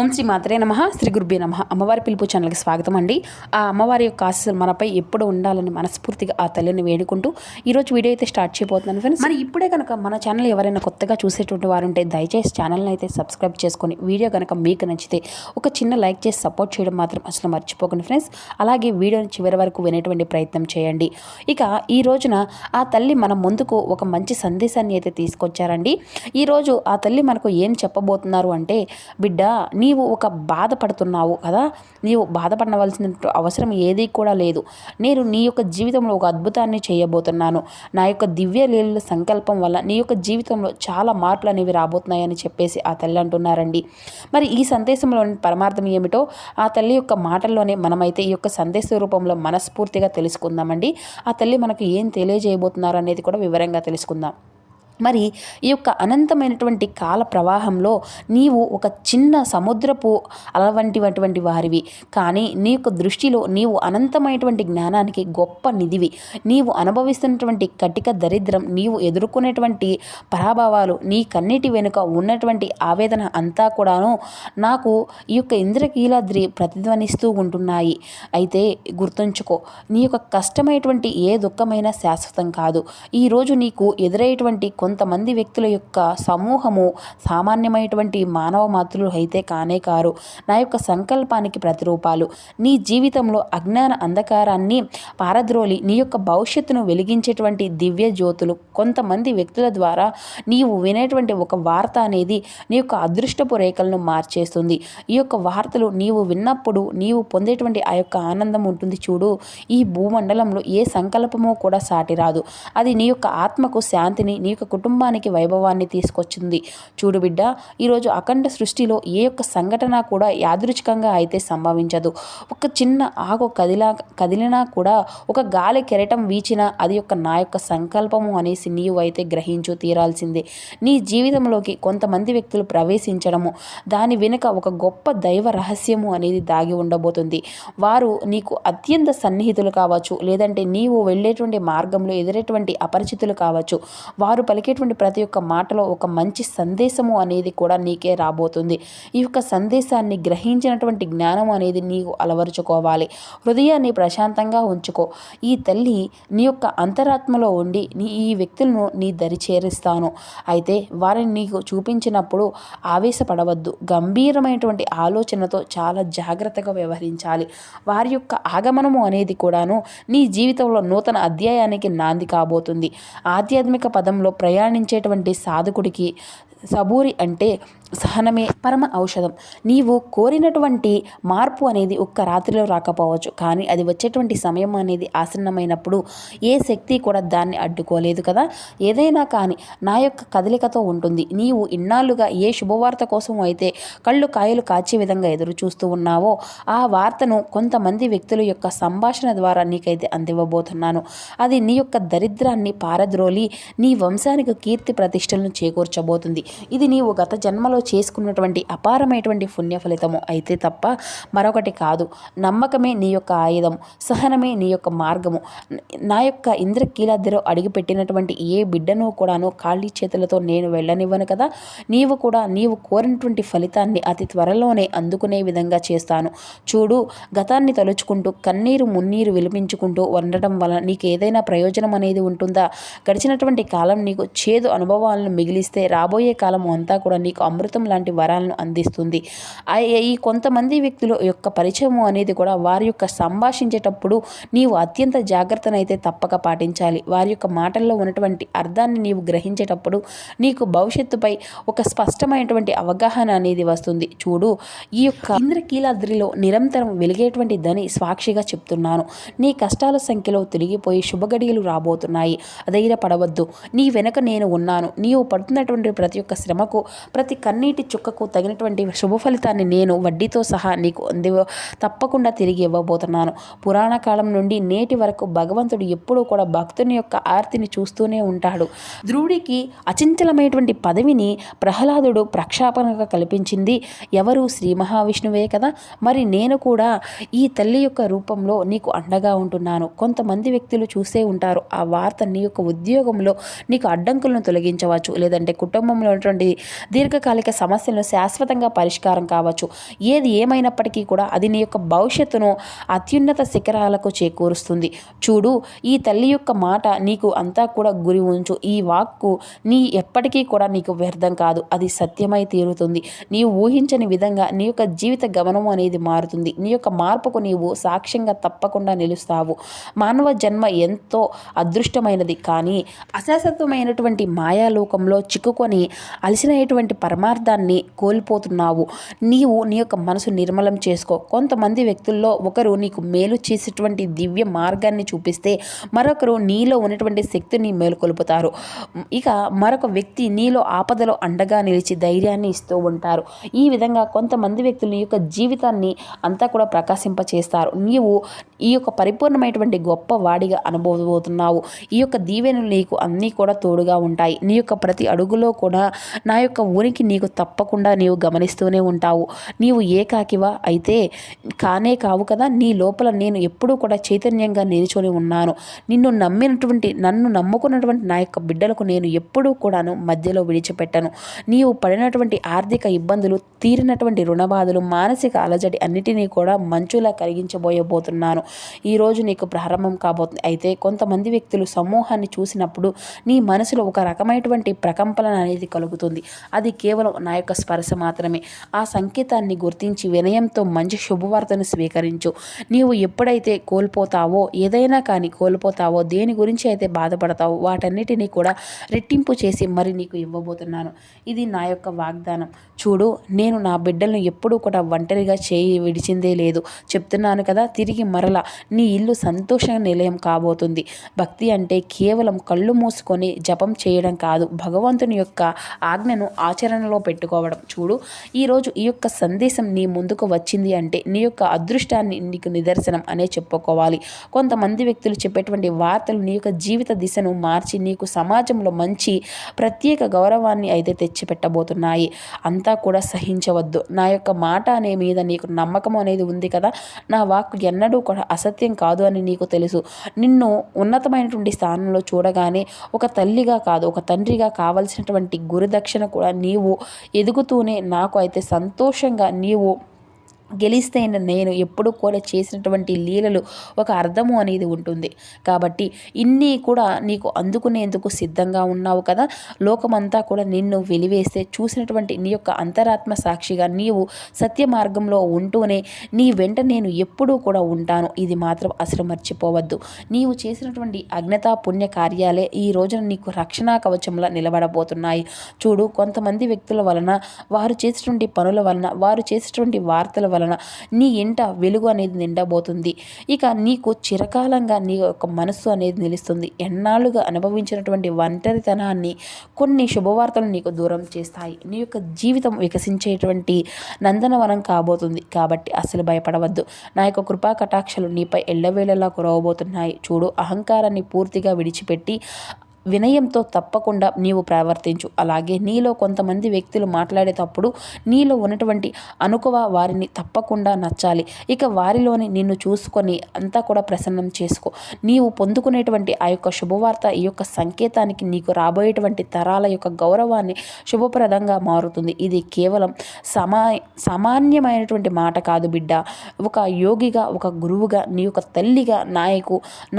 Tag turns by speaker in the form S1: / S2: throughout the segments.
S1: ఓం శ్రీ మాత్రే నమః. శ్రీ గురుభ్యో నమః. అమ్మవారి పిలుపు ఛానల్కి స్వాగతం అండి. ఆ అమ్మవారి యొక్క ఆశీస్సులు మనపై ఎప్పుడు ఉండాలని మనస్ఫూర్తిగా ఆ తల్లిని వేడుకుంటూ ఈరోజు వీడియో అయితే స్టార్ట్ చేయబోతున్నాను ఫ్రెండ్స్. మరి ఇప్పుడే కనుక మన ఛానల్ ఎవరైనా కొత్తగా చూసేటువంటి వారు ఉంటే దయచేసి ఛానల్ని అయితే సబ్స్క్రైబ్ చేసుకొని వీడియో కనుక మీకు నచ్చితే ఒక చిన్న లైక్ చేసి సపోర్ట్ చేయడం మాత్రం అసలు మర్చిపోకండి ఫ్రెండ్స్. అలాగే వీడియోని చివరి వరకు వినేటువంటి ప్రయత్నం చేయండి. ఇక ఈ రోజున ఆ తల్లి మన ముందుకు ఒక మంచి సందేశాన్ని అయితే తీసుకొచ్చారండి. ఈరోజు ఆ తల్లి మనకు ఏం చెప్పబోతున్నారు అంటే, బిడ్డ నీవు ఒక బాధపడుతున్నావు కదా, నీవు బాధపడవలసిన అవసరం ఏదీ కూడా లేదు. నేను నీ యొక్క జీవితంలో ఒక అద్భుతాన్ని చేయబోతున్నాను. నా యొక్క దివ్య లీలల సంకల్పం వల్ల నీ యొక్క జీవితంలో చాలా మార్పులు అనేవి రాబోతున్నాయని చెప్పేసి ఆ తల్లి అంటున్నారండి. మరి ఈ సందేశంలోని పరమార్థం ఏమిటో ఆ తల్లి యొక్క మాటల్లోనే మనమైతే ఈ యొక్క సందేశ రూపంలో మనస్ఫూర్తిగా తెలుసుకుందామండి. ఆ తల్లి మనకు ఏం తెలియజేయబోతున్నారు అనేది కూడా వివరంగా తెలుసుకుందాం. మరి ఈ యొక్క అనంతమైనటువంటి కాల ప్రవాహంలో నీవు ఒక చిన్న సముద్రపు అలవంటివంటి వారివి, కానీ నీ యొక్క దృష్టిలో నీవు అనంతమైనటువంటి జ్ఞానానికి గొప్ప నిధివి. నీవు అనుభవిస్తున్నటువంటి కటిక దరిద్రం, నీవు ఎదుర్కొనేటువంటి పరాభవాలు, నీ కన్నిటి వెనుక ఉన్నటువంటి ఆవేదన అంతా కూడాను నాకు ఈ యొక్క ఇంద్రకీలాద్రి ప్రతిధ్వనిస్తూ ఉంటున్నాయి. అయితే గుర్తుంచుకో, నీ యొక్క కష్టమైనటువంటి ఏ దుఃఖమైనా శాశ్వతం కాదు. ఈరోజు నీకు ఎదురయ్యేటువంటి కొంతమంది వ్యక్తుల యొక్క సమూహము సామాన్యమైనటువంటి మానవ మాతృలు అయితే కానే కారు. నా యొక్క సంకల్పానికి ప్రతిరూపాలు. నీ జీవితంలో అజ్ఞాన అంధకారాన్ని పారద్రోలి నీ యొక్క భవిష్యత్తును వెలిగించేటువంటి దివ్య జ్యోతులు. కొంతమంది వ్యక్తుల ద్వారా నీవు వినేటువంటి ఒక వార్త అనేది నీ యొక్క అదృష్టపు రేఖలను మార్చేస్తుంది. ఈ యొక్క వార్తలు నీవు విన్నప్పుడు నీవు పొందేటువంటి ఆ యొక్క ఆనందం ఉంటుంది చూడు, ఈ భూమండలంలో ఏ సంకల్పమో కూడా సాటిరాదు. అది నీ యొక్క ఆత్మకు శాంతిని, నీ యొక్క కుటుంబానికి వైభవాన్ని తీసుకొచ్చింది. చూడు బిడ్డ, ఈరోజు అఖండ సృష్టిలో ఏ యొక్క సంఘటన కూడా యాదృచ్ఛికంగా అయితే సంభవించదు. ఒక చిన్న ఆకు కదిలినా కూడా, ఒక గాలి కెరటం వీచినా అది యొక్క నా యొక్క సంకల్పము అనేసి నీవు అయితే గ్రహించు తీరాల్సిందే. నీ జీవితంలోకి కొంతమంది వ్యక్తులు ప్రవేశించడము, దాని వెనుక ఒక గొప్ప దైవ రహస్యము అనేది దాగి ఉండబోతుంది. వారు నీకు అత్యంత సన్నిహితులు కావచ్చు, లేదంటే నీవు వెళ్ళేటువంటి మార్గంలో ఎదురేటువంటి అపరిచితులు కావచ్చు. వారు పలికేటువంటి ప్రతి ఒక్క మాటలో ఒక మంచి సందేశము అనేది కూడా నీకే రాబోతుంది. ఈ యొక్క సందేశాన్ని గ్రహించినటువంటి జ్ఞానం అనేది నీవు అలవరుచుకోవాలి. హృదయాన్ని ప్రశాంతంగా ఉంచుకో. ఈ తల్లి నీ యొక్క అంతరాత్మలో ఉండి ఈ వ్యక్తులను నీ దరి చేరుస్తాను. అయితే వారిని నీకు చూపించినప్పుడు ఆవేశపడవద్దు. గంభీరమైనటువంటి ఆలోచనతో చాలా జాగ్రత్తగా వ్యవహరించాలి. వారి యొక్క ఆగమనము అనేది కూడాను నీ జీవితంలో నూతన అధ్యాయానికి నాంది కాబోతుంది. ఆధ్యాత్మిక పదంలో ప్రయాణించేటువంటి సాధకుడికి సబూరి అంటే సహనమే పరమ ఔషధం. నీవు కోరినటువంటి మార్పు అనేది ఒక్క రాత్రిలో రాకపోవచ్చు, కానీ అది వచ్చేటువంటి సమయం అనేది ఆసన్నమైనప్పుడు ఏ శక్తి కూడా దాన్ని అడ్డుకోలేదు కదా. ఏదైనా కానీ నా యొక్క కదలికతో ఉంటుంది. నీవు ఇన్నాళ్ళుగా ఏ శుభవార్త కోసం అయితే కళ్ళు కాయలు కాచే విధంగా ఎదురు చూస్తూ ఉన్నావో, ఆ వార్తను కొంతమంది వ్యక్తుల యొక్క సంభాషణ ద్వారా నీకైతే అందివ్వబోతున్నాను. అది నీ యొక్క దరిద్రాన్ని పారద్రోలి నీ వంశానికి కీర్తి ప్రతిష్టలను చేకూర్చబోతుంది. ఇది నీవు గత జన్మలో చేసుకున్నటువంటి అపారమైనటువంటి పుణ్య ఫలితము అయితే తప్ప మరొకటి కాదు. నమ్మకమే నీ యొక్క ఆయుధం, సహనమే నీ యొక్క మార్గము. నా యొక్క ఇంద్రకీలాద్రిలో అడిగిపెట్టినటువంటి ఏ బిడ్డను కూడాను ఖాళీ చేతులతో నేను వెళ్ళనివ్వను కదా. నీవు కూడా నీవు కోరినటువంటి ఫలితాన్ని అతి త్వరలోనే అందుకునే విధంగా చేస్తాను. చూడు, గతాన్ని తలుచుకుంటూ కన్నీరు మున్నీరు విలిపించుకుంటూ ఉండటం వలన నీకు ఏదైనా ప్రయోజనం అనేది ఉంటుందా? గడిచినటువంటి కాలం నీకు చేదు అనుభవాలను మిగిలిస్తే రాబోయే కాలం అంతా కూడా నీకు అమృతం లాంటి వరాలను అందిస్తుంది. ఈ కొంతమంది వ్యక్తుల యొక్క పరిచయము అనేది కూడా వారి యొక్క సంభాషించేటప్పుడు నీవు అత్యంత జాగ్రత్తనైతే తప్పక పాటించాలి. వారి యొక్క మాటల్లో ఉన్నటువంటి అర్థాన్ని నీవు గ్రహించేటప్పుడు నీకు భవిష్యత్తుపై ఒక స్పష్టమైనటువంటి అవగాహన అనేది వస్తుంది. చూడు, ఈ యొక్క ఇంద్రకీలాద్రిలో నిరంతరం వెలిగేటువంటి ధని సాక్షిగా చెప్తున్నాను. నీ కష్టాల సంఖ్యలో తిరిగిపోయి శుభగడియలు రాబోతున్నాయి. ధైర్యపడవద్దు. నీ వెనక నేను ఉన్నాను. నీవు పడుతున్నటువంటి ప్రతి ఒక్క శ్రమకు, ప్రతి కన్నీటి చుక్కకు తగినటువంటి శుభ ఫలితాన్ని నేను వడ్డీతో సహా నీకు తప్పకుండా తిరిగి ఇవ్వబోతున్నాను. పురాణ కాలం నుండి నేటి వరకు భగవంతుడు ఎప్పుడూ కూడా భక్తుని యొక్క ఆర్తిని చూస్తూనే ఉంటాడు. ధ్రువుడికి అచంచలమైనటువంటి పదవిని ప్రహ్లాదుడు ప్రక్షాపనగా కల్పించింది ఎవరు? శ్రీ మహావిష్ణువే కదా. మరి నేను కూడా ఈ తల్లి యొక్క రూపంలో నీకు అండగా ఉంటున్నాను. కొంతమంది వ్యక్తులు చూసే ఉంటారు, ఆ వార్త నీ యొక్క ఉద్యోగంలో నీకు అడ్డంకులను తొలగించవచ్చు, లేదంటే కుటుంబంలో ఉన్నటువంటి దీర్ఘకాలిక సమస్యలను శాశ్వతంగా పరిష్కారం కావచ్చు. ఏది ఏమైనప్పటికీ కూడా అది నీ యొక్క భవిష్యత్తును అత్యున్నత శిఖరాలకు చేకూరుస్తుంది. చూడు, ఈ తల్లి యొక్క మాట నీకు అంతా కూడా గురి ఉంచు. ఈ వాక్కు నీ ఎప్పటికీ కూడా నీకు వ్యర్థం కాదు, అది సత్యమై తీరుతుంది. నీవు ఊహించని విధంగా నీ యొక్క జీవిత గమనం అనేది మారుతుంది. నీ యొక్క మార్పుకు నీవు సాక్ష్యంగా తప్పకుండా నిలుస్తావు. మానవ జన్మ ఎంతో అదృష్టమైనది, కానీ అశాశ్వతమైనటువంటి మాయాలోకంలో చిక్కుకొని అలసినటువంటి పరమార్థాన్ని కోల్పోతున్నావు. నీవు నీ యొక్క మనసు నిర్మలం చేసుకో. కొంతమంది వ్యక్తుల్లో ఒకరు నీకు మేలు చేసేటువంటి దివ్య మార్గాన్ని చూపిస్తే మరొకరు నీలో ఉన్నటువంటి శక్తిని మేలుకొల్పుతారు. ఇక మరొక వ్యక్తి నీలో ఆపదలో అండగా నిలిచి ధైర్యాన్ని ఇస్తూ ఉంటారు. ఈ విధంగా కొంతమంది వ్యక్తులు నీ యొక్క జీవితాన్ని అంతా కూడా ప్రకాశింపచేస్తారు. నీవు ఈ యొక్క పరిపూర్ణమైనటువంటి గొప్ప వాడిగా అనుభవబోతున్నావు. ఈ యొక్క దీవెనలు నీకు అన్నీ కూడా తోడుగా ఉంటాయి. నీ యొక్క ప్రతి అడుగులో కూడా నా యొక్క ఉనికి నీకు తప్పకుండా నీవు గమనిస్తూనే ఉంటావు. నీవు ఏకాకివా అయితే కానే కావు కదా. నీ లోపల నేను ఎప్పుడూ కూడా చైతన్యంగా నిలుచొని ఉన్నాను. నన్ను నమ్ముకున్నటువంటి నా యొక్క బిడ్డలకు నేను ఎప్పుడూ కూడాను మధ్యలో విడిచిపెట్టను. నీవు పడినటువంటి ఆర్థిక ఇబ్బందులు, తీరినటువంటి రుణబాధలు, మానసిక అలజడి అన్నిటినీ కూడా మంచులా కరిగించబోతున్నాను. ఈరోజు నీకు ప్రారంభం కాబోతుంది. అయితే కొంతమంది వ్యక్తులు సమూహాన్ని చూసినప్పుడు నీ మనసులో ఒక రకమైనటువంటి ప్రకంపన అనేది కలుగుతుంది. అది కేవలం నా యొక్క స్పర్శ మాత్రమే. ఆ సంకేతాన్ని గుర్తించి వినయంతో మంచి శుభవార్తను స్వీకరించు. నీవు ఎప్పుడైతే కోల్పోతావో, ఏదైనా కానీ కోల్పోతావో, దేని గురించి అయితే బాధపడతావో వాటన్నిటినీ కూడా రెట్టింపు చేసి మరి నీకు ఇవ్వబోతున్నాను. ఇది నా యొక్క వాగ్దానం. చూడు, నేను నా బిడ్డలను ఎప్పుడూ కూడా ఒంటరిగా చేయి విడిచిందే లేదు. చెప్తున్నాను కదా, తిరిగి మరలా నీ ఇల్లు సంతోష నిలయం కాబోతుంది. భక్తి అంటే కేవలం కళ్ళు మూసుకొని జపం చేయడం కాదు, భగవంతుని యొక్క ఆజ్ఞను ఆచరణలో పెట్టుకోవడం. చూడు, ఈరోజు ఈ యొక్క సందేశం నీ ముందుకు వచ్చింది అంటే నీ యొక్క అదృష్టాన్ని నీకు నిదర్శనం అనే చెప్పుకోవాలి. కొంతమంది వ్యక్తులు చెప్పేటువంటి వార్తలు నీ యొక్క జీవిత దిశను మార్చి నీకు సమాజంలో మంచి ప్రత్యేక గౌరవాన్ని అయితే తెచ్చిపెట్టబోతున్నాయి. అంతా కూడా సహించవద్దు. నా యొక్క మాట అనే మీద నీకు నమ్మకం అనేది ఉంది కదా. నా వాక్కు ఎన్నడూ కూడా అసత్యం కాదు అని నీకు తెలుసు. నిన్ను ఉన్నతమైనటువంటి స్థానంలో చూడగానే ఒక తల్లిగా కాదు, ఒక తండ్రిగా కావలసినటువంటి గురుదక్షిణ కూడా నీవు ఎదుగుతూనే నాకు అయితే సంతోషంగా నీవు గెలిస్తే నేను ఎప్పుడు కూడా చేసినటువంటి లీలలు ఒక అర్థము అనేది ఉంటుంది. కాబట్టి ఇన్ని కూడా నీకు అందుకునేందుకు సిద్ధంగా ఉన్నావు కదా. లోకమంతా కూడా నిన్ను వెలివేస్తే చూసినటువంటి నీ యొక్క అంతరాత్మ సాక్షిగా నీవు సత్య మార్గంలో ఉంటూనే నీ వెంట నేను ఎప్పుడూ కూడా ఉంటాను. ఇది మాత్రం అసలు మర్చిపోవద్దు. నీవు చేసినటువంటి అజ్ఞతా పుణ్య కార్యాలే ఈ రోజున నీకు రక్షణా కవచంలా నిలబడబోతున్నాయి. చూడు, కొంతమంది వ్యక్తుల వలన, వారు చేసేటువంటి పనుల వలన, వారు చేసేటువంటి వార్తల వలన నీ ఇంట వెలుగు అనేది నిండబోతుంది. ఇక నీకు చిరకాలంగా నీ యొక్క మనస్సు అనేది నిలుస్తుంది. ఎన్నాళ్ళుగా అనుభవించినటువంటి ఒంటరితనాన్ని కొన్ని శుభవార్తలు నీకు దూరం చేస్తాయి. నీ యొక్క జీవితం వికసించేటువంటి నందనవనం కాబోతుంది. కాబట్టి అసలు భయపడవద్దు. నా యొక్క కృపా కటాక్షలు నీపై ఎల్లవేళలా కురవబోతున్నాయి. చూడు, అహంకారాన్ని పూర్తిగా విడిచిపెట్టి వినయంతో తప్పకుండా నీవు ప్రవర్తించు. అలాగే నీలో కొంతమంది వ్యక్తులు మాట్లాడేటప్పుడు నీలో ఉన్నటువంటి అనుకువ వారిని తప్పకుండా నచ్చాలి. ఇక వారిలోని నిన్ను చూసుకొని అంతా కూడా ప్రసన్నం చేసుకో. నీవు పొందుకునేటువంటి ఆ యొక్క శుభవార్త ఈ యొక్క సంకేతానికి నీకు రాబోయేటువంటి తరాల యొక్క గౌరవాన్ని శుభప్రదంగా మారుతుంది. ఇది కేవలం సామాన్యమైనటువంటి మాట కాదు బిడ్డ. ఒక యోగిగా, ఒక గురువుగా, నీ యొక్క తల్లిగా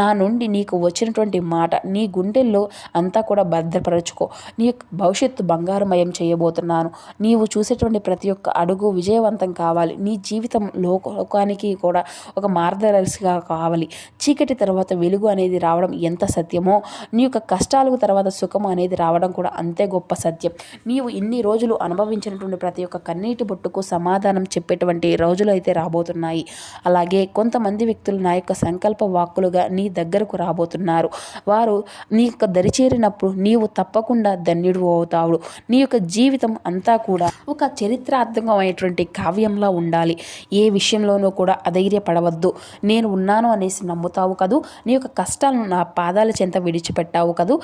S1: నా నుండి నీకు వచ్చినటువంటి మాట నీ గుండెల్లో అంతా కూడా భద్రపరచుకో. నీ యొక్క భవిష్యత్తు బంగారమయం చేయబోతున్నాను. నీవు చూసేటువంటి ప్రతి ఒక్క అడుగు విజయవంతం కావాలి. నీ జీవితం లోకానికి కూడా ఒక మార్గదర్శిగా కావాలి. చీకటి తర్వాత వెలుగు అనేది రావడం ఎంత సత్యమో, నీ యొక్క కష్టాలకు తర్వాత సుఖము అనేది రావడం కూడా అంతే గొప్ప సత్యం. నీవు ఇన్ని రోజులు అనుభవించినటువంటి ప్రతి ఒక్క కన్నీటి బొట్టుకు సమాధానం చెప్పేటువంటి రోజులు అయితే రాబోతున్నాయి. అలాగే కొంతమంది వ్యక్తులు నా యొక్క సంకల్ప వాక్కులుగా నీ దగ్గరకు రాబోతున్నారు. వారు నీ యొక్క దరిచేరినప్పుడు నీవు తప్పకుండా ధన్యుడు అవుతావు. నీ యొక్క జీవితం అంతా కూడా ఒక చరిత్రాత్మకమైనటువంటి కావ్యంలా ఉండాలి. ఏ విషయంలోనూ కూడా అధైర్యపడవద్దు. నేను ఉన్నాను అనేసి నమ్ముతావు కదూ. నీ యొక్క కష్టాలను నా పాదాల చెంత విడిచిపెట్టావు కదూ.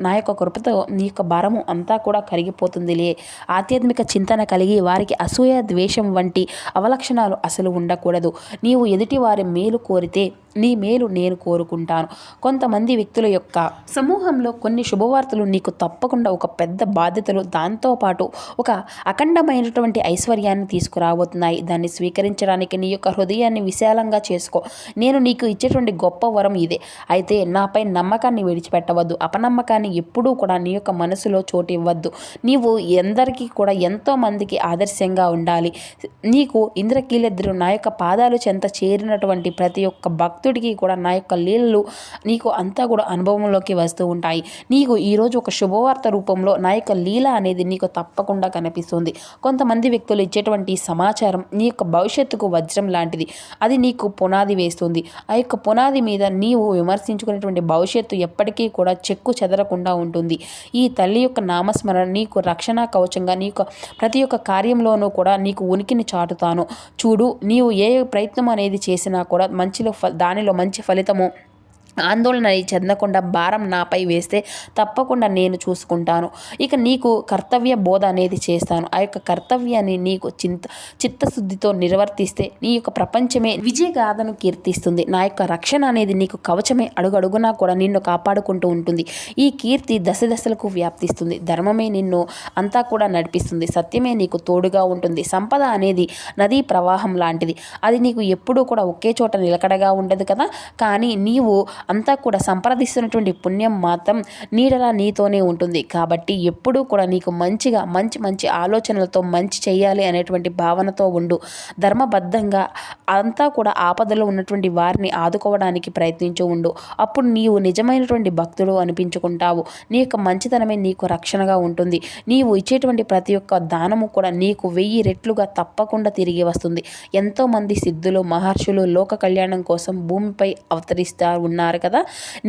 S1: నా యొక్క కృపతో నీ యొక్క భారము అంతా కూడా కరిగిపోతుందిలే. ఆధ్యాత్మిక చింతన కలిగి వారికి అసూయ, ద్వేషం వంటి అవలక్షణాలు అసలు ఉండకూడదు. నీవు ఎదుటి వారి మేలు కోరితే నీ మేలు నేను కోరుకుంటాను. కొంతమంది వ్యక్తుల యొక్క సమూహ సమూహంలో కొన్ని శుభవార్తలు నీకు తప్పకుండా ఒక పెద్ద బాధ్యతలు, దాంతోపాటు ఒక అఖండమైనటువంటి ఐశ్వర్యాన్ని తీసుకురాబోతున్నాయి. దాన్ని స్వీకరించడానికి నీ యొక్క హృదయాన్ని విశాలంగా చేసుకో. నేను నీకు ఇచ్చేటువంటి గొప్ప వరం ఇదే. అయితే నాపై నమ్మకాన్ని విడిచిపెట్టవద్దు. అపనమ్మకాన్ని ఎప్పుడూ కూడా నీ యొక్క మనసులో చోటు ఇవ్వద్దు. నీవు ఎందరికీ కూడా ఎంతో మందికి ఆదర్శంగా ఉండాలి. నీకు ఇంద్రకీలెద్దురు నా యొక్క పాదాలు చెంత చేరినటువంటి ప్రతి ఒక్క భక్తుడికి కూడా నా యొక్క లీలలు నీకు అంతా కూడా అనుభవంలోకి వస్తూ ఉంటాయి. నీకు ఈరోజు ఒక శుభవార్త రూపంలో నా యొక్క లీల అనేది నీకు తప్పకుండా కనిపిస్తుంది. కొంతమంది వ్యక్తులు ఇచ్చేటువంటి సమాచారం నీ యొక్క భవిష్యత్తుకు వజ్రం లాంటిది. అది నీకు పునాది వేస్తుంది. ఆ యొక్క పునాది మీద నీవు విమర్శించుకునేటువంటి భవిష్యత్తు ఎప్పటికీ కూడా చెక్కు చెదరకుండా ఉంటుంది. ఈ తల్లి యొక్క నామస్మరణ నీకు రక్షణ కవచంగా, నీకు ప్రతి ఒక్క కార్యంలోనూ కూడా నీకు ఉనికిని చాటుతాను. చూడు, నీవు ఏ ప్రయత్నం అనేది చేసినా కూడా దానిలో మంచి ఫలితము, ఆందోళన చెందకుండా భారం నాపై వేస్తే తప్పకుండా నేను చూసుకుంటాను. ఇక నీకు కర్తవ్య బోధ అనేది చేస్తాను. ఆ యొక్క కర్తవ్యాన్ని నీకు చిత్తశుద్ధితో నిర్వర్తిస్తే నీ యొక్క ప్రపంచమే విజయగాథను కీర్తిస్తుంది. నా యొక్క రక్షణ అనేది నీకు కవచమే, అడుగడుగునా కూడా నిన్ను కాపాడుకుంటూ ఉంటుంది. ఈ కీర్తి దశ దశలకు వ్యాప్తిస్తుంది. ధర్మమే నిన్ను అంతా కూడా నడిపిస్తుంది. సత్యమే నీకు తోడుగా ఉంటుంది. సంపద అనేది నదీ ప్రవాహం లాంటిది. అది నీకు ఎప్పుడూ కూడా ఒకే చోట నిలకడగా ఉండదు కదా. కానీ నీవు అంతా కూడా సంప్రదిస్తున్నటువంటి పుణ్యం మాత్రం నీడలా నీతోనే ఉంటుంది. కాబట్టి ఎప్పుడూ కూడా నీకు మంచిగా మంచి ఆలోచనలతో మంచి చేయాలి అనేటువంటి భావనతో ఉండు. ధర్మబద్ధంగా అంతా కూడా ఆపదలో ఉన్నటువంటి వారిని ఆదుకోవడానికి ప్రయత్నించు ఉండు. అప్పుడు నీవు నిజమైనటువంటి భక్తుడు అనిపించుకుంటావు. నీ యొక్క మంచితనమే నీకు రక్షణగా ఉంటుంది. నీవు ఇచ్చేటువంటి ప్రతి ఒక్క దానము కూడా నీకు 1000 రెట్లుగా తప్పకుండా తిరిగి వస్తుంది. ఎంతోమంది సిద్ధులు, మహర్షులు లోక కళ్యాణం కోసం భూమిపై అవతరిస్తూ ఉన్నారు కదా.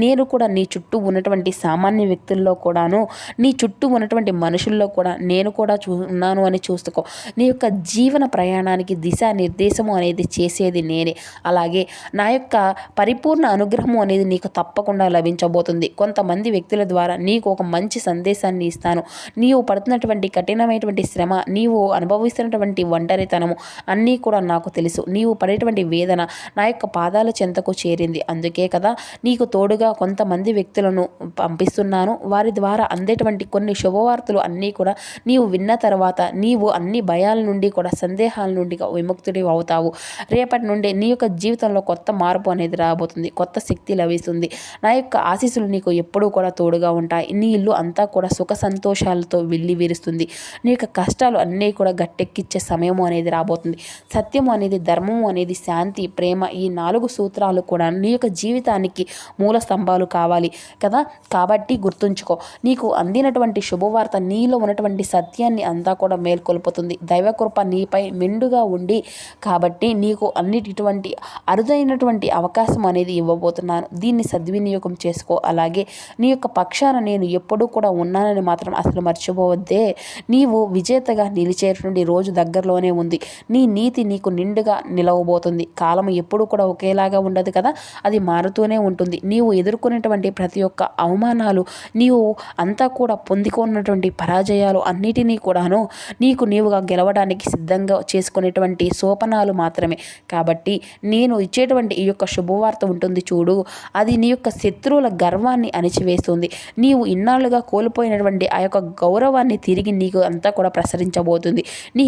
S1: నేను కూడా నీ చుట్టూ ఉన్నటువంటి సామాన్య వ్యక్తుల్లో కూడాను, నీ చుట్టూ ఉన్నటువంటి మనుషుల్లో కూడా నేను కూడా ఉన్నాను అని చూసుకో. నీ యొక్క జీవన ప్రయాణానికి దిశా నిర్దేశము అనేది చేసేది నేనే. అలాగే నా యొక్క పరిపూర్ణ అనుగ్రహము అనేది నీకు తప్పకుండా లభించబోతుంది. కొంతమంది వ్యక్తుల ద్వారా నీకు ఒక మంచి సందేశాన్ని ఇస్తాను. నీవు పడుతున్నటువంటి కఠినమైనటువంటి శ్రమ, నీవు అనుభవిస్తున్నటువంటి ఒంటరితనము అన్నీ కూడా నాకు తెలుసు. నీవు పడేటువంటి వేదన నా యొక్క పాదాల చెంతకు చేరింది. అందుకే కదా నీకు తోడుగా కొంతమంది వ్యక్తులను పంపిస్తున్నాను. వారి ద్వారా అందేటువంటి కొన్ని శుభవార్తలు అన్నీ కూడా నీవు విన్న తర్వాత నీవు అన్ని భయాల నుండి కూడా, సందేహాల నుండి విముక్తుడి అవుతావు. రేపటి నుండి నీ యొక్క జీవితంలో కొత్త మార్పు అనేది రాబోతుంది. కొత్త శక్తి లభిస్తుంది. నా యొక్క ఆశీస్సులు నీకు ఎప్పుడూ కూడా తోడుగా ఉంటాయి. నీ ఇల్లు అంతా కూడా సుఖ సంతోషాలతో విరుస్తుంది. నీ యొక్క కష్టాలు అన్నీ కూడా గట్టెక్కిచ్చే సమయము అనేది రాబోతుంది. సత్యము అనేది, ధర్మము అనేది, శాంతి, ప్రేమ, ఈ 4 సూత్రాలు కూడా నీ యొక్క జీవితానికి మూల స్తంభాలు కావాలి కదా. కాబట్టి గుర్తుంచుకో, నీకు అందినటువంటి శుభవార్త నీలో ఉన్నటువంటి సత్యాన్ని అంతా కూడా మేల్కొల్పుతుంది. దైవకృప నీపై మెండుగా ఉండి కాబట్టి నీకు ఇటువంటి అరుదైనటువంటి అవకాశం అనేది ఇవ్వబోతున్నాను. దీన్ని సద్వినియోగం చేసుకో. అలాగే నీ యొక్క పక్షాన నేను ఎప్పుడూ కూడా ఉన్నానని మాత్రం అసలు మర్చిపోవద్దే. నీవు విజేతగా నిలిచేటువంటి రోజు దగ్గరలోనే ఉంది. నీ నీతి నీకు నిండుగా నిలవబోతుంది. కాలం ఎప్పుడూ కూడా ఒకేలాగా ఉండదు కదా, అది మారుతూనే ఉంటుంది. నీవు ఎదుర్కొనేటువంటి ప్రతి ఒక్క అవమానాలు, నీవు అంతా కూడా పొందుకున్నటువంటి పరాజయాలు అన్నిటినీ కూడాను నీవుగా గెలవడానికి సిద్ధంగా చేసుకునేటువంటి సోపనాలు మాత్రమే. కాబట్టి నేను ఇచ్చేటువంటి ఈ యొక్క శుభవార్త ఉంటుంది చూడు, అది నీ యొక్క శత్రువుల గర్వాన్ని అణిచివేస్తుంది. నీవు ఇన్నాళ్ళుగా కోల్పోయినటువంటి ఆ యొక్క గౌరవాన్ని తిరిగి నీకు అంతా కూడా ప్రసరించబోతుంది. నీ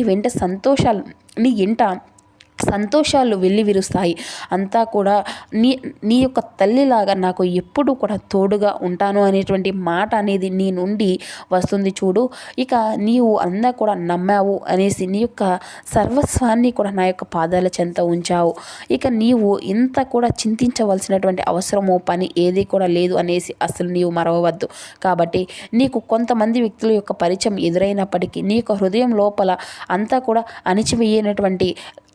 S1: ఇంట సంతోషాలు వెల్లివిరుస్తాయి. అంతా కూడా నీ యొక్క తల్లిలాగా నాకు ఎప్పుడు కూడా తోడుగా ఉంటాను అనేటువంటి మాట అనేది నీ నుండి వస్తుంది చూడు. ఇక నీవు అంతా కూడా నమ్మావు అనేసి నీ యొక్క సర్వస్వాన్ని కూడా నా యొక్క పాదాల చెంత ఉంచావు. ఇక నీవు ఇంత కూడా చింతించవలసినటువంటి అవసరమో పని ఏది కూడా లేదు అనేసి అసలు నీవు మరవవద్దు. కాబట్టి నీకు కొంతమంది వ్యక్తుల యొక్క పరిచయం ఎదురైనప్పటికీ నీ యొక్క హృదయం లోపల అంతా కూడా అణిచివేయనటువంటి,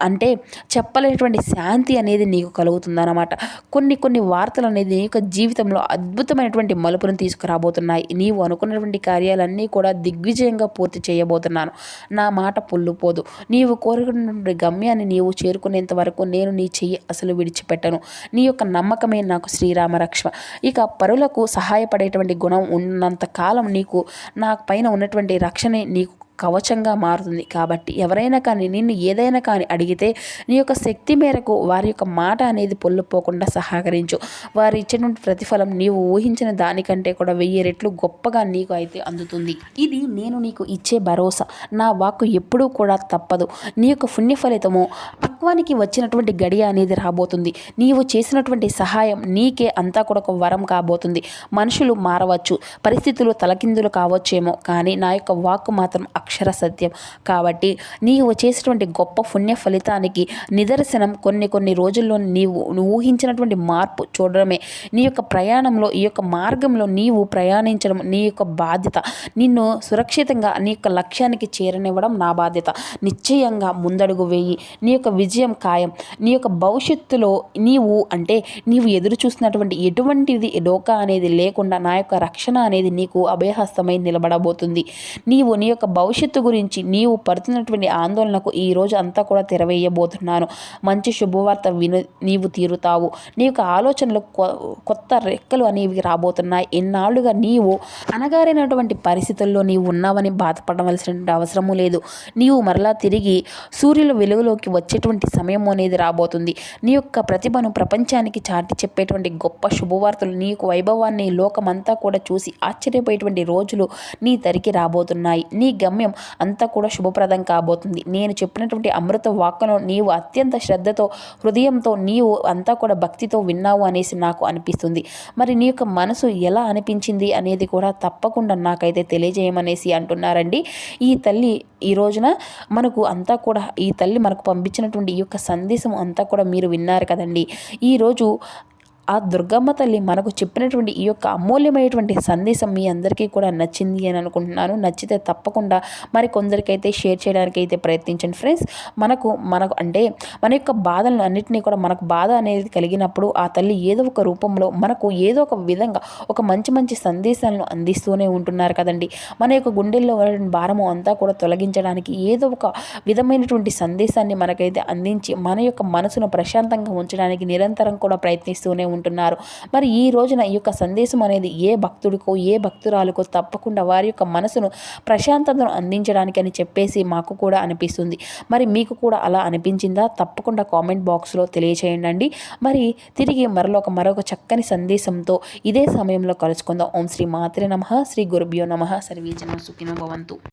S1: అంటే చెప్పలేనటువంటి శాంతి అనేది నీకు కలుగుతుందన్నమాట. కొన్ని వార్తలు అనేది నీ యొక్క జీవితంలో అద్భుతమైనటువంటి మలుపును తీసుకురాబోతున్నాయి. నీవు అనుకున్నటువంటి కార్యాలన్నీ కూడా దిగ్విజయంగా పూర్తి చేయబోతున్నాను. నా మాట పొల్లుపోదు. నీవు కోరుకున్నటువంటి గమ్యాన్ని నీవు చేరుకునేంత వరకు నేను నీ చెయ్యి అసలు విడిచిపెట్టను. నీ యొక్క నమ్మకమే నాకు శ్రీరామ రక్ష. ఇక పరులకు సహాయపడేటువంటి గుణం ఉన్నంత కాలం నీకు నా పైన ఉన్నటువంటి రక్షణే నీకు కవచంగా మారుతుంది. కాబట్టి ఎవరైనా కానీ నిన్ను ఏదైనా కానీ అడిగితే నీ యొక్క శక్తి మేరకు వారి యొక్క మాట అనేది పొల్లుపోకుండా సహకరించు. వారు ఇచ్చినటువంటి ప్రతిఫలం నీవు ఊహించిన దానికంటే కూడా 1000 రెట్లు గొప్పగా నీకు అయితే అందుతుంది. ఇది నేను నీకు ఇచ్చే భరోసా. నా వాక్కు ఎప్పుడూ కూడా తప్పదు. నీ యొక్క పుణ్య ఫలితము పక్వానికి వచ్చినటువంటి గడియ అనేది రాబోతుంది. నీవు చేసినటువంటి సహాయం నీకే అంతా కూడా ఒక వరం కాబోతుంది. మనుషులు మారవచ్చు, పరిస్థితులు తలకిందులు కావచ్చేమో, కానీ నా యొక్క వాక్కు మాత్రం అక్షర సత్యం. కాబట్టి నీవు చేసినటువంటి గొప్ప పుణ్య ఫలితానికి నిదర్శనం కొన్ని రోజుల్లో నీవు ఊహించినటువంటి మార్పు చూడడమే. నీ యొక్క ప్రయాణంలో ఈ యొక్క మార్గంలో నీవు ప్రయాణించడం నీ యొక్క బాధ్యత. నిన్ను సురక్షితంగా నీ యొక్క లక్ష్యానికి చేరనివ్వడం నా బాధ్యత. నిశ్చయంగా ముందడుగు వేయి. నీ యొక్క విజయం ఖాయం. నీ యొక్క భవిష్యత్తులో నీవు ఎదురు చూసినటువంటి ఎటువంటిది డోకా అనేది లేకుండా నా యొక్క రక్షణ అనేది నీకు అభయహస్తమై నిలబడబోతుంది. నీవు నీ యొక్క భవిష్యత్తు గురించి నీవు పడుతున్నటువంటి ఆందోళనకు ఈ రోజు అంతా కూడా తెరవేయబోతున్నాను. మంచి శుభవార్త నీవు తీరుతావు. నీ యొక్క ఆలోచనలు కొత్త రెక్కలు అనేవి రాబోతున్నాయి. ఎన్నాళ్ళుగా నీవు అనగారినటువంటి పరిస్థితుల్లో నీవు ఉన్నావని బాధపడవలసినటువంటి అవసరము లేదు. నీవు మరలా తిరిగి సూర్యుల వెలుగులోకి వచ్చేటువంటి సమయం అనేది రాబోతుంది. నీ యొక్క ప్రతిభను ప్రపంచానికి చాటి చెప్పేటువంటి గొప్ప శుభవార్తలు నీ యొక్క వైభవాన్ని లోకమంతా కూడా చూసి ఆశ్చర్యపోయేటువంటి రోజులు నీ తరికి రాబోతున్నాయి. నీ గమ్యం అంతా కూడా శుభప్రదం కాబోతుంది. నేను చెప్పినటువంటి అమృత వాక్కును నీవు అత్యంత శ్రద్ధతో హృదయంతో నీవు అంతా కూడా భక్తితో విన్నావు అనేసి నాకు అనిపిస్తుంది. మరి నీ యొక్క మనసు ఎలా అనిపించింది అనేది కూడా తప్పకుండా నాకైతే తెలియజేయమనేసి అంటున్నారండి. ఈ తల్లి ఈ రోజున ఈ తల్లి మనకు పంపించినటువంటి ఈ యొక్క సందేశం అంతా కూడా మీరు విన్నారు కదండి. ఈరోజు ఆ దుర్గమ్మ తల్లి మనకు చెప్పినటువంటి ఈ యొక్క అమూల్యమైనటువంటి సందేశం మీ అందరికీ కూడా నచ్చింది అని అనుకుంటున్నాను. నచ్చితే తప్పకుండా మరి కొందరికైతే షేర్ చేయడానికి అయితే ప్రయత్నించండి ఫ్రెండ్స్. మనకు అంటే మన యొక్క బాధలను అన్నింటినీ కూడా మనకు బాధ అనేది కలిగినప్పుడు ఆ తల్లి ఏదో ఒక రూపంలో మనకు ఏదో ఒక విధంగా ఒక మంచి సందేశాలను అందిస్తూనే ఉంటున్నారు కదండి. మన యొక్క గుండెల్లో ఉన్న భారము అంతా కూడా తొలగించడానికి ఏదో ఒక విధమైనటువంటి సందేశాన్ని మనకైతే అందించి మన యొక్క మనసును ప్రశాంతంగా ఉంచడానికి నిరంతరం కూడా ప్రయత్నిస్తూనే ఉంటున్నారు. మరి ఈ రోజున ఈ యొక్క సందేశం అనేది ఏ భక్తుడికో ఏ భక్తురాలికో తప్పకుండా వారి యొక్క మనసును ప్రశాంతతను అందించడానికి అని చెప్పేసి మాకు కూడా అనిపిస్తుంది. మరి మీకు కూడా అలా అనిపించిందా? తప్పకుండా కామెంట్ బాక్స్లో తెలియచేయండి. మరి తిరిగి మరొక చక్కని సందేశంతో ఇదే సమయంలో కలుసుకుందాం. ఓం శ్రీ మాత్రే నమః. శ్రీ గురుభ్యో నమః. సర్వే జనా సుఖినో భవంతు.